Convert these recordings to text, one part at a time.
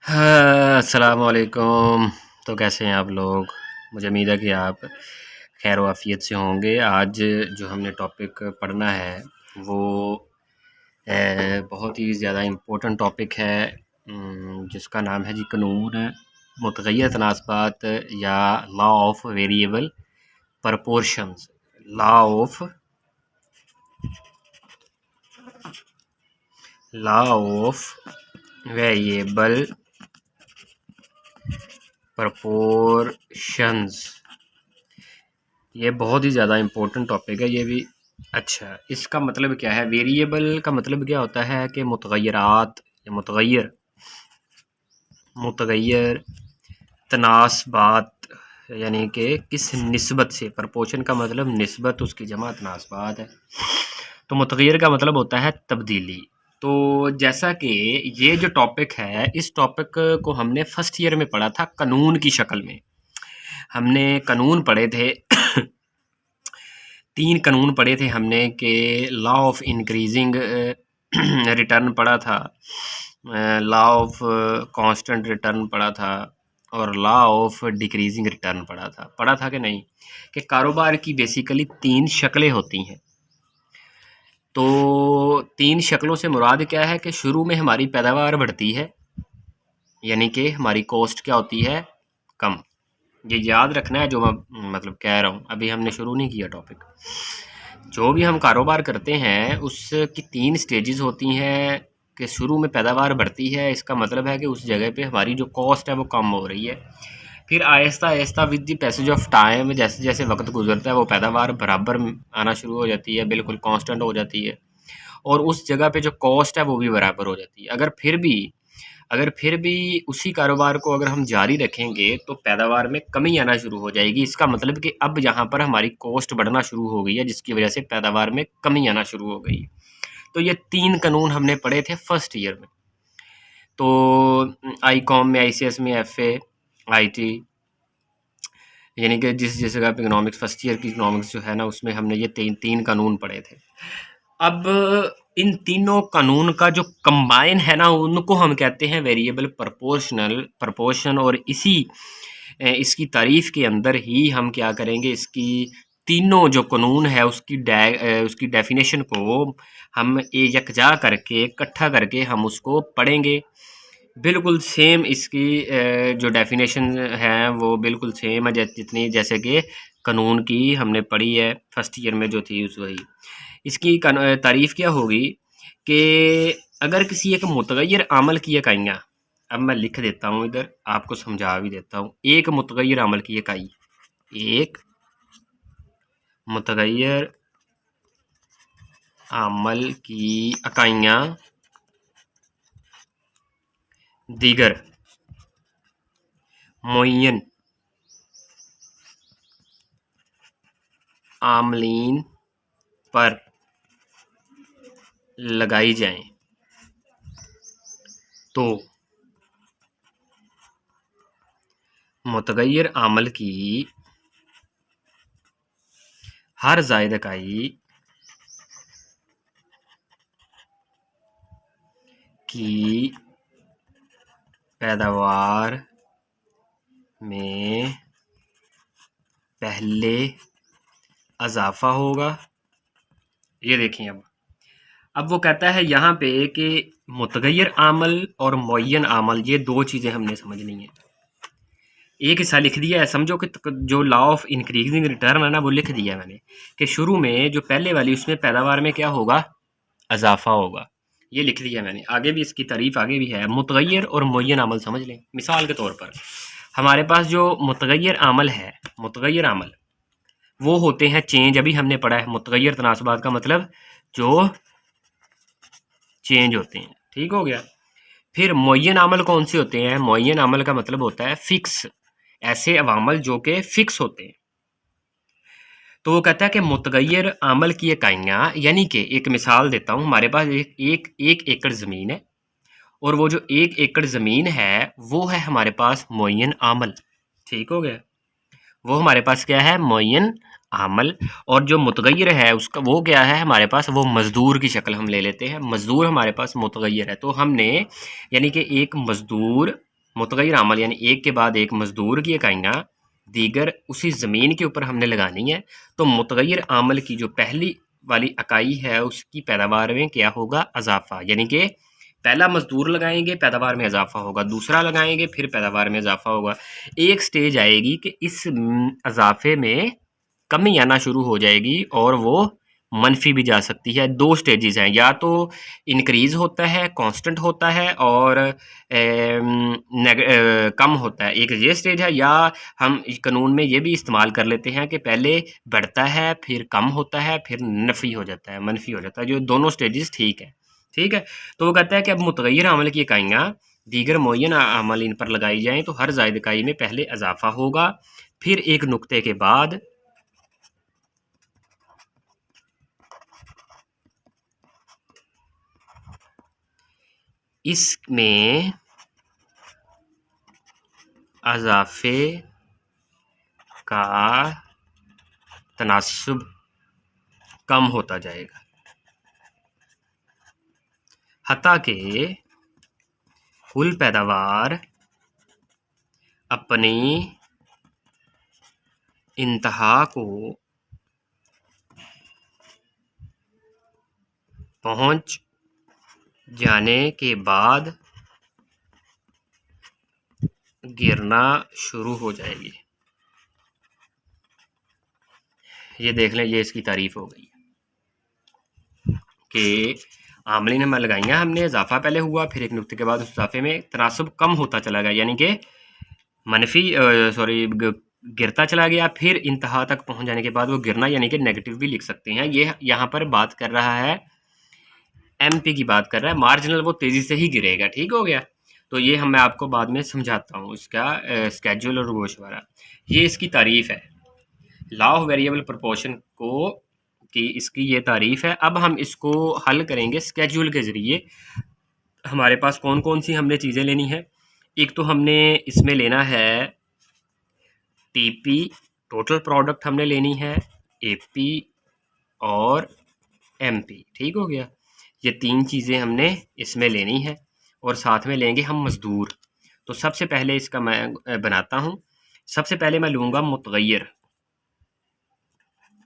हाँ, अस्सलाम वालेकुम। तो कैसे हैं आप लोग? मुझे उम्मीद है कि आप खैर वाफ़ियत से होंगे। आज जो हमने टॉपिक पढ़ना है वो बहुत ही ज़्यादा इम्पोर्टेंट टॉपिक है, जिसका नाम है जी कानून मुतग़य्यर तनासबात या law of variable proportions. Law of variable proportions. ये बहुत ही ज़्यादा इम्पोर्टेंट टॉपिक है ये भी। अच्छा, इसका मतलब क्या है? वेरिएबल का मतलब क्या होता है कि मुतग़य्यरात या मुतग़य्यर मुतग़य्यर तनासबात, यानी कि किस निस्बत से। प्रपोर्शन का मतलब निस्बत, उसकी जमा तनासबात है। तो मुतग़य्यर का मतलब होता है तब्दीली। तो जैसा कि ये जो टॉपिक है, इस टॉपिक को हमने फर्स्ट ईयर में पढ़ा था कानून की शक्ल में। हमने कानून पढ़े थे 3 कानून पढ़े थे हमने कि लॉ ऑफ इंक्रीजिंग रिटर्न पढ़ा था, लॉ ऑफ कांस्टेंट रिटर्न पढ़ा था और लॉ ऑफ डिक्रीजिंग रिटर्न पढ़ा था कि नहीं? कि कारोबार की बेसिकली 3 शक्लें होती हैं। तो 3 शक्लों से मुराद क्या है कि शुरू में हमारी पैदावार बढ़ती है, यानी कि हमारी कॉस्ट क्या होती है? कम। ये याद रखना है जो मैं मतलब कह रहा हूँ। अभी हमने शुरू नहीं किया टॉपिक। जो भी हम कारोबार करते हैं उसकी 3 स्टेजेस होती हैं कि शुरू में पैदावार बढ़ती है, इसका मतलब है कि उस जगह पे हमारी जो कॉस्ट है वो कम हो रही है। फिर Aahista Aahista with the passage of time, जैसे जैसे वक्त गुजरता है वो पैदावार बराबर आना शुरू हो जाती है, बिल्कुल कांस्टेंट हो जाती है, और उस जगह पे जो कॉस्ट है वो भी बराबर हो जाती है। अगर फिर भी उसी कारोबार को अगर हम जारी रखेंगे तो पैदावार में कमी आना शुरू हो जाएगी। इसका मतलब कि अब यहाँ पर हमारी कॉस्ट बढ़ना शुरू हो गई है, जिसकी वजह से पैदावार में कमी आना शुरू हो गई। तो ये 3 कानून हमने पढ़े थे फर्स्ट ईयर में। तो आई.कॉम में, ICS में, FA, IT, यानी कि जिस जिस जगह पे इकोनॉमिक्स फर्स्ट ईयर की इकोनॉमिक्स जो है ना, उसमें हमने ये 3 कानून पढ़े थे। अब इन तीनों कानून का जो कंबाइन है ना, उनको हम कहते हैं वेरिएबल प्रपोर्शन। और इसकी तारीफ के अंदर ही हम क्या करेंगे, इसकी तीनों जो कानून है उसकी डेफिनेशन को हम यकजा करके, इकट्ठा करके हम उसको पढ़ेंगे। बिल्कुल सेम इसकी जो डेफिनेशन है वो बिल्कुल सेम है जितनी जैसे कि कानून की हमने पढ़ी है फर्स्ट ईयर में जो थी उस वही। इसकी तारीफ़ क्या होगी कि अगर किसी एक मुतग़य्यर अमल की इकाइयाँ, अब मैं लिख देता हूँ इधर, आपको समझा भी देता हूँ। एक मुतग़य्यर अमल की इकाई, एक मुतग़य्यर अमल की इकाइयाँ दीगर मुअय्यन आमलीन पर लगाई जाएं तो मुतग़य्यर अमल की हर ज़ायद इकाई की पैदावार में पहले इजाफा होगा। ये देखें, अब वो कहता है यहाँ पे कि मुतग़य्यर आमल और मुअय्यन आमल, ये 2 चीज़ें हमने समझनी है। एक हिस्सा लिख दिया है, समझो कि जो लॉ ऑफ इंक्रीजिंग रिटर्न है ना, वो लिख दिया है मैंने कि शुरू में जो पहले वाली उसमें पैदावार में क्या होगा? इजाफा होगा। ये लिख दिया मैंने। आगे भी इसकी तारीफ आगे भी है। मुतग़य्यर और मुअय्यन आमल समझ लें। मिसाल के तौर पर हमारे पास जो मुतग़य्यर आमल है, मुतग़य्यर आमल वो होते हैं चेंज। अभी हमने पढ़ा है मुतग़य्यर तनासबात का मतलब जो चेंज होते हैं। ठीक हो गया। फिर मुअय्यन आमल कौन से होते हैं? मुअय्यन आमल का मतलब होता है फिक्स, ऐसे अवामल जो कि फिक्स होते हैं। तो वो कहता है कि मुतग़य्यर आमल की इकाइयाँ, यानी कि एक मिसाल देता हूँ। हमारे पास एक एकड़ ज़मीन है, और वो जो 1 एकड़ ज़मीन है वो है हमारे पास मुअय्यन आमल। ठीक हो गया। वो हमारे पास क्या है? मुअय्यन आमल। और जो मुतग़य्यर है उसका वो क्या है हमारे पास? वो मज़दूर की शक्ल हम ले लेते हैं। मज़दूर हमारे पास मुतग़य्यर है, तो हमने यानी कि एक मज़दूर मुतगय्यर आमल यानी एक के बाद एक मज़दूर की इकाइयाँ दीगर उसी ज़मीन के ऊपर हमने लगानी है। तो मुतगय्यर आमल की जो पहली वाली इकाई है उसकी पैदावार में क्या होगा, इजाफा, यानी कि पहला मज़दूर लगाएंगे पैदावार में इजाफा होगा, दूसरा लगाएंगे फिर पैदावार में इजाफा होगा। एक स्टेज आएगी कि इस इजाफे में कमी आना शुरू हो जाएगी और वो मनफी भी जा सकती है। दो स्टेजेस हैं, या तो इंक्रीज़ होता है, कांस्टेंट होता है, और कम होता है। एक ये स्टेज है, या हम कानून में ये भी इस्तेमाल कर लेते हैं कि पहले बढ़ता है फिर कम होता है फिर नफ़ी हो जाता है, मनफी हो जाता है, जो दोनों स्टेजेस ठीक है। ठीक है, तो वो कहता है कि अब मुतगय्यर अमल की इकाइयाँ दीगर मुअय्यन अमल इन पर लगाई जाएँ तो हर ज़ायद इकाई में पहले इजाफा होगा, फिर एक नुक्ते के बाद इसमें इजाफे का तनासुब कम होता जाएगा, हत्ता कि कुल पैदावार अपनी इंतहा को पहुंच जाने के बाद गिरना शुरू हो जाएगी। ये देख लें, ये इसकी तारीफ हो गई कि आमलीन में लगाइयाँ हमने, इजाफा पहले हुआ, फिर एक नुक्ते के बाद उस इजाफे में तनासुब कम होता चला गया, यानी कि गिरता चला गया, फिर इंतहा तक पहुंच जाने के बाद वो गिरना, यानी कि नेगेटिव भी लिख सकते हैं। ये यहाँ पर बात कर रहा है MP की बात कर रहा है, मार्जिनल वो तेज़ी से ही गिरेगा। ठीक हो गया, तो ये मैं आपको बाद में समझाता हूँ इसका स्केड्यूल और गोशवारा। ये इसकी तारीफ़ है, लॉ ऑफ वेरिएबल प्रोपोर्शन को की इसकी ये तारीफ़ है। अब हम इसको हल करेंगे स्केड्यूल के ज़रिए। हमारे पास कौन कौन सी हमने चीज़ें लेनी है, एक तो हमने इसमें लेना है TP, टोटल प्रोडक्ट हमने लेनी है, AP और MP। ठीक हो गया, ये तीन चीज़ें हमने इसमें लेनी है, और साथ में लेंगे हम मज़दूर। तो सबसे पहले इसका मैं बनाता हूँ। सबसे पहले मैं लूँगा मुतगय्यर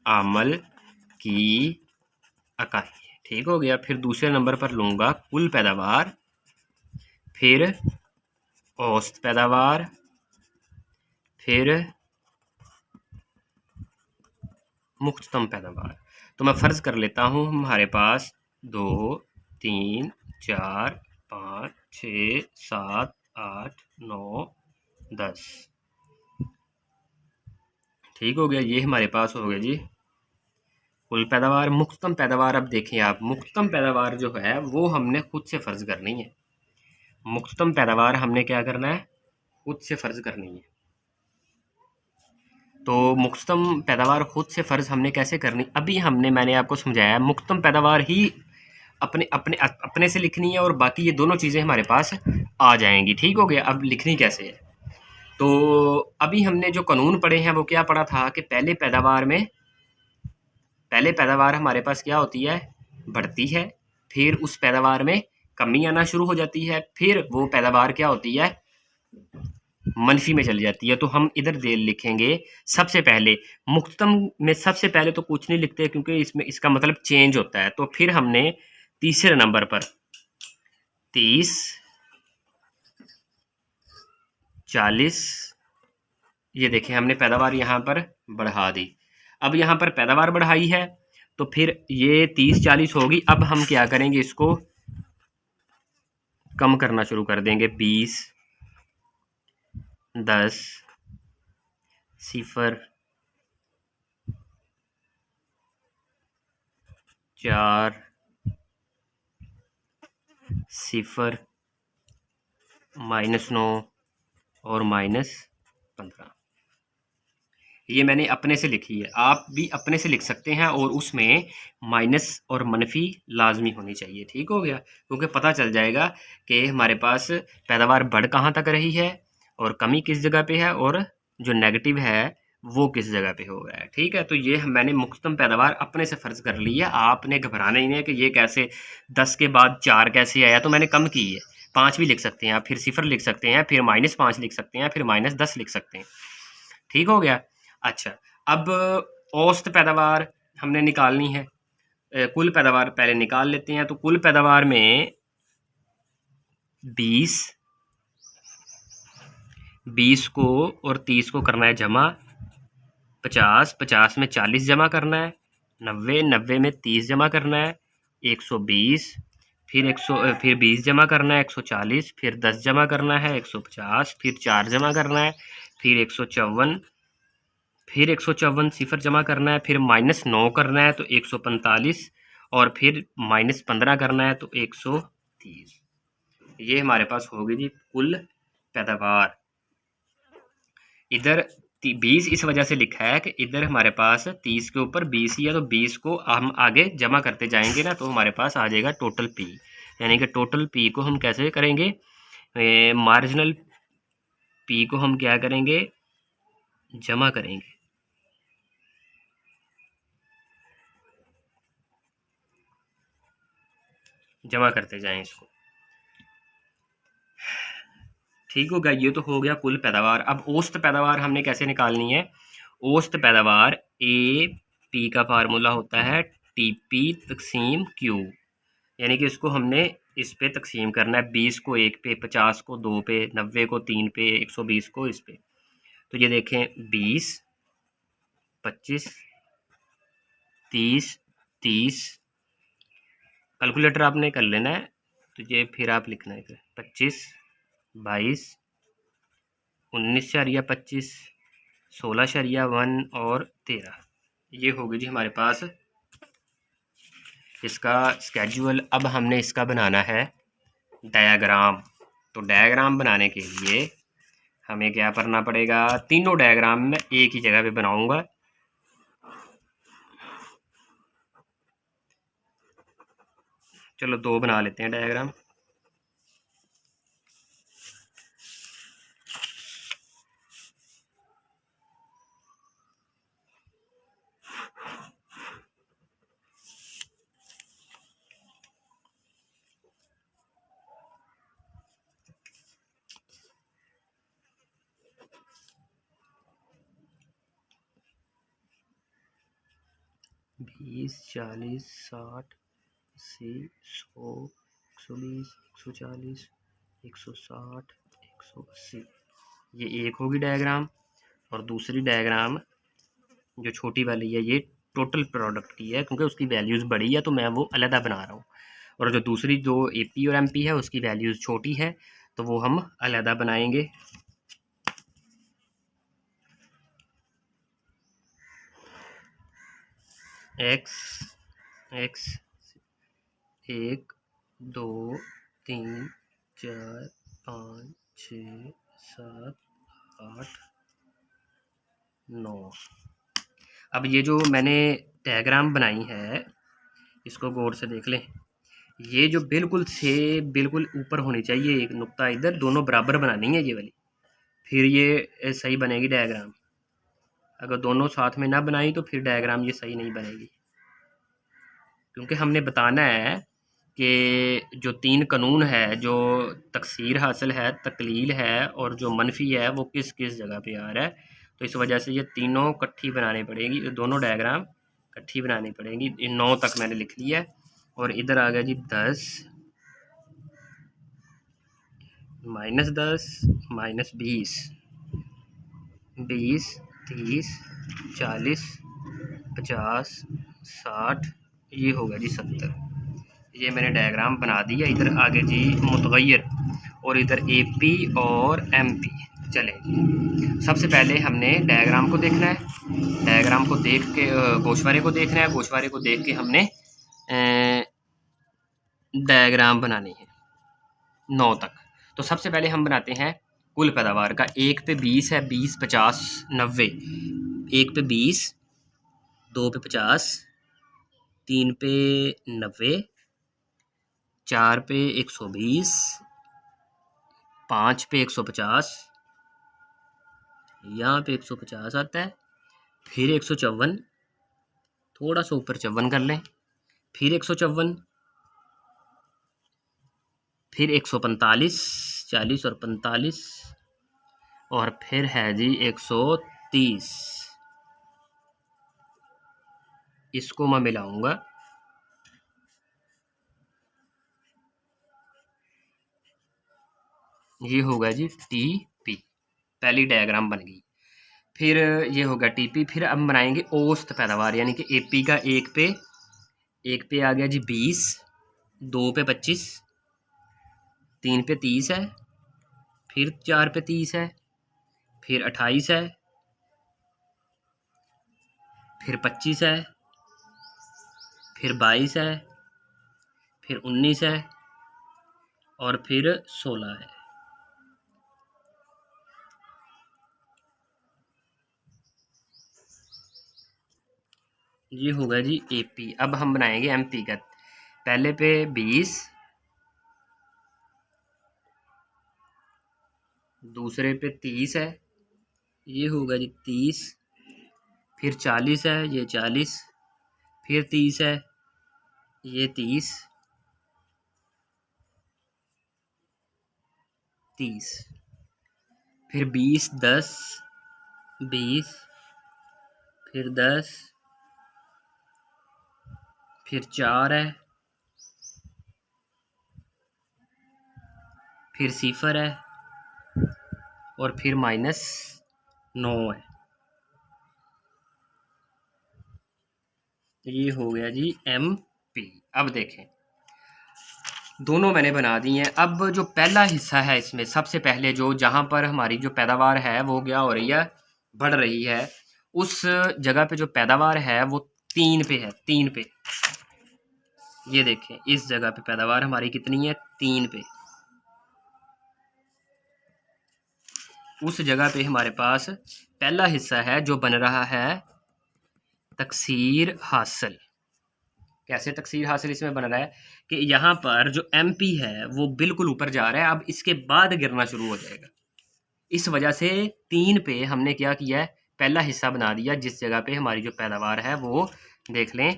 आमल की इकाई। ठीक हो गया, फिर दूसरे नंबर पर लूँगा कुल पैदावार, फिर औसत पैदावार, फिर मुख्तसम पैदावार। तो मैं फ़र्ज़ कर लेता हूँ हमारे पास 2, 3, 4, 5, 6, 7, 8, 9, 10। ठीक हो गया, ये हमारे पास हो गया जी कुल पैदावार। मुख्तसम पैदावार, अब देखें आप, मुख्तसम पैदावार जो है वो हमने खुद से फ़र्ज़ करनी है। मुख्तसम पैदावार हमने क्या करना है, खुद से फ़र्ज़ करनी है। तो मुख्तसम पैदावार खुद से फ़र्ज़ हमने कैसे करनी, अभी मैंने आपको समझाया। मुख्तसम पैदावार ही अपने अपने अपने से लिखनी है, और बाकी ये दोनों चीज़ें हमारे पास आ जाएंगी। ठीक हो गया, अब लिखनी कैसे है, तो अभी हमने जो कानून पढ़े हैं वो क्या पढ़ा था कि पहले पैदावार हमारे पास क्या होती है, बढ़ती है, फिर उस पैदावार में कमी आना शुरू हो जाती है, फिर वो पैदावार क्या होती है, मनफी में चली जाती है। तो हम इधर दे लिखेंगे सबसे पहले मुख्तसम में, सबसे पहले तो कुछ नहीं लिखते क्योंकि इसमें इसका मतलब चेंज होता है। तो फिर हमने तीसरे नंबर पर 30, 40, ये देखें हमने पैदावार यहाँ पर बढ़ा दी। अब यहाँ पर पैदावार बढ़ाई है तो फिर ये 30, 40 होगी। अब हम क्या करेंगे, इसको कम करना शुरू कर देंगे। 20, 10, 0, 4, 0, -9 और -15। ये मैंने अपने से लिखी है, आप भी अपने से लिख सकते हैं, और उसमें माइनस और मनफी लाजमी होनी चाहिए। ठीक हो गया, क्योंकि पता चल जाएगा कि हमारे पास पैदावार बढ़ कहाँ तक रही है और कमी किस जगह पे है, और जो नेगेटिव है वो किस जगह पे हो गया है। ठीक है, तो ये मैंने मुख्तसम पैदावार अपने से फ़र्ज़ कर ली है। आपने घबराना ही नहीं है कि ये कैसे 10 के बाद 4 कैसे आया, तो मैंने कम की है। 5 भी लिख सकते हैं आप, फिर 0 लिख सकते हैं, फिर -5 लिख सकते हैं, फिर -10 लिख सकते हैं। ठीक हो गया। अच्छा, अब औसत पैदावार हमने निकालनी है। कुल पैदावार पहले निकाल लेते हैं। तो कुल पैदावार में 20 को और 30 को करना है जमा, 50 में 40 जमा करना है, 90 में 30 जमा करना है, 120, फिर 20 जमा करना है 140, फिर 10 जमा करना है 150, फिर 4 जमा करना है, फिर 154, फिर 154 0 जमा करना है, फिर -9 करना है तो 145, और फिर -15 करना है तो 130। ये हमारे पास होगी जी कुल पैदावार। इधर 20 इस वजह से लिखा है कि इधर हमारे पास 30 के ऊपर 20 ही है, तो 20 को हम आगे जमा करते जाएंगे ना, तो हमारे पास आ जाएगा टोटल पी। यानी कि टोटल पी को हम कैसे करेंगे, मार्जिनल पी को हम क्या करेंगे, जमा करेंगे। जमा करते जाएं इसको। ठीक होगा। ये तो हो गया कुल पैदावार। अब औसत पैदावार हमने कैसे निकालनी है। औसत पैदावार ए पी का फार्मूला होता है टीपी तकसीम क्यू, यानी कि इसको हमने इस पे तकसीम करना है। 20 को 1 पे, 50 को 2 पे, 90 को 3 पे, 120 को इस पे। तो ये देखें 20, 25, 30, 30, कैलकुलेटर आपने कर लेना है, तो ये फिर आप लिखना है 25, 22, 19.25, 16.1 और 13। ये होगी जी हमारे पास इसका स्केड्यूल। अब हमने इसका बनाना है डायग्राम। तो डायग्राम बनाने के लिए हमें क्या करना पड़ेगा, तीनों डायग्राम मैं एक ही जगह पे बनाऊंगा। चलो 2 बना लेते हैं डायग्राम। बीस, 40, 60, 80, 100, 120, 140, 160, 180। ये एक होगी डायग्राम। और दूसरी डायग्राम जो छोटी वाली है ये टोटल प्रोडक्ट की है, क्योंकि उसकी वैल्यूज़ बड़ी है तो मैं वो अलहदा बना रहा हूँ। और जो दूसरी जो एपी और एमपी है उसकी वैल्यूज़ छोटी है तो वो हम अलहदा बनाएंगे। एक्स, 1, 2, 3, 4, 5, 6, 7, 8, 9। अब ये जो मैंने डायग्राम बनाई है इसको गौर से देख लें। ये जो बिल्कुल से बिल्कुल ऊपर होनी चाहिए एक नुक्ता इधर, दोनों बराबर बनानी है ये वाली, फिर ये सही बनेगी डायग्राम। अगर दोनों साथ में ना बनाई तो फिर डायग्राम ये सही नहीं बनेगी, क्योंकि हमने बताना है कि जो 3 कानून है, जो तकसीर हासिल है, तकलील है और जो मनफी है, वो किस किस जगह पे आ रहा है। तो इस वजह से ये तीनों इकट्ठी बनानी पड़ेगी, दोनों डायग्राम इकट्ठी बनानी पड़ेगी। 9 तक मैंने लिख लिया है। और इधर आ गया जी 10, -10, -20, 20, 30, 40, 50, 60, ये होगा जी 70। ये मैंने डायग्राम बना दिया। इधर आगे जी मुतगय्यर और इधर एपी और एमपी। चले, सबसे पहले हमने डायग्राम को देखना है। डायग्राम को देख के गोशवारे को देखना है। गोशवारे को देख के हमने डायग्राम बनानी है 9 तक। तो सबसे पहले हम बनाते हैं कुल पैदावार का। 1 पे 20 है, 20, 50, 90। 1 पे 20, 2 पे 50, 3 पे 90, 4 पे 120, 5 पे 150, यहाँ पे 150 आता है, फिर 154, थोड़ा सा ऊपर 54 कर लें, फिर 154, फिर 145, 40 और 45, और फिर है जी 130। इसको मैं मिलाऊंगा, ये होगा जी टीपी। पहली डायग्राम बन गई। फिर ये होगा टीपी। फिर अब बनाएंगे औसत पैदावार, यानी कि एपी का एक पे आ गया जी 20, 2 पे 25, 3 पे 30 है, फिर 4 पे 30 है, फिर 28 है, फिर 25 है, फिर 22 है, फिर 19 है, और फिर 16 है। ये होगा जी एपी। अब हम बनाएंगे एमपी का। पहले पे 20, दूसरे पे 30 है, ये होगा जी 30, फिर 40 है, ये 40, फिर 30 है, ये 30, 30, फिर 20, 10, 20, फिर 10, फिर 4 है, फिर 0 है, और फिर -9 है। ये हो गया जी MP। अब देखें, दोनों मैंने बना दी हैं। अब जो पहला हिस्सा है इसमें सबसे पहले जो जहाँ पर हमारी जो पैदावार है वो क्या हो रही है, बढ़ रही है। उस जगह पे जो पैदावार है वो 3 पे है, 3 पे। ये देखें, इस जगह पे पैदावार हमारी कितनी है, 3 पे। उस जगह पे हमारे पास पहला हिस्सा है जो बन रहा है तकसीर हासिल। कैसे तकसीर हासिल इसमें बन रहा है कि यहाँ पर जो MP है वो बिल्कुल ऊपर जा रहा है, अब इसके बाद गिरना शुरू हो जाएगा। इस वजह से 3 पे हमने क्या किया है, पहला हिस्सा बना दिया जिस जगह पे हमारी जो पैदावार है वो देख लें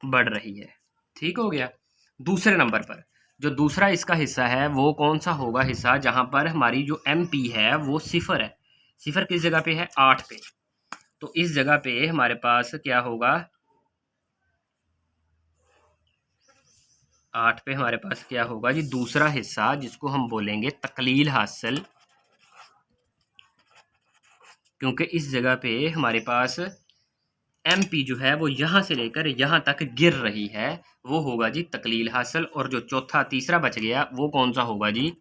बढ़ रही है। ठीक हो गया। दूसरे नंबर पर जो दूसरा इसका हिस्सा है वो कौन सा होगा हिस्सा, जहाँ पर हमारी जो MP है वो 0 है। 0 किस जगह पे है, 8 पे। तो इस जगह पे हमारे पास क्या होगा, 8 पे हमारे पास क्या होगा जी, दूसरा हिस्सा जिसको हम बोलेंगे तकलील हासिल। क्योंकि इस जगह पे हमारे पास MP जो है वो यहाँ से लेकर यहाँ तक गिर रही है, वो होगा जी तकलील हासिल। और जो चौथा तीसरा बच गया वो कौन सा होगा जी,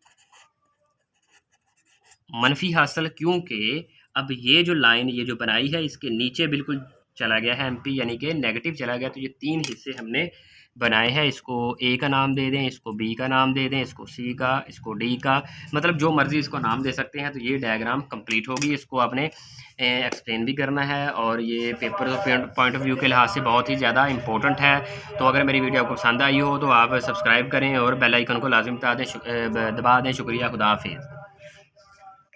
मनफी हासिल। क्योंकि अब ये जो लाइन ये जो बनाई है इसके नीचे बिल्कुल चला गया है MP, यानी कि नेगेटिव चला गया। तो ये 3 हिस्से हमने बनाए हैं। इसको A का नाम दे दें, इसको B का नाम दे दें, इसको C का, इसको D का, मतलब जो मर्ज़ी इसको नाम दे सकते हैं। तो ये डायग्राम कंप्लीट होगी। इसको आपने एक्सप्लेन भी करना है, और ये पेपर पॉइंट ऑफ व्यू के लिहाज से बहुत ही ज़्यादा इंपॉर्टेंट है। तो अगर मेरी वीडियो आपको पसंद आई हो तो आप सब्सक्राइब करें और बेल आइकन को लाजिम दबा दें। शुक्रिया, खुदा हाफिज़।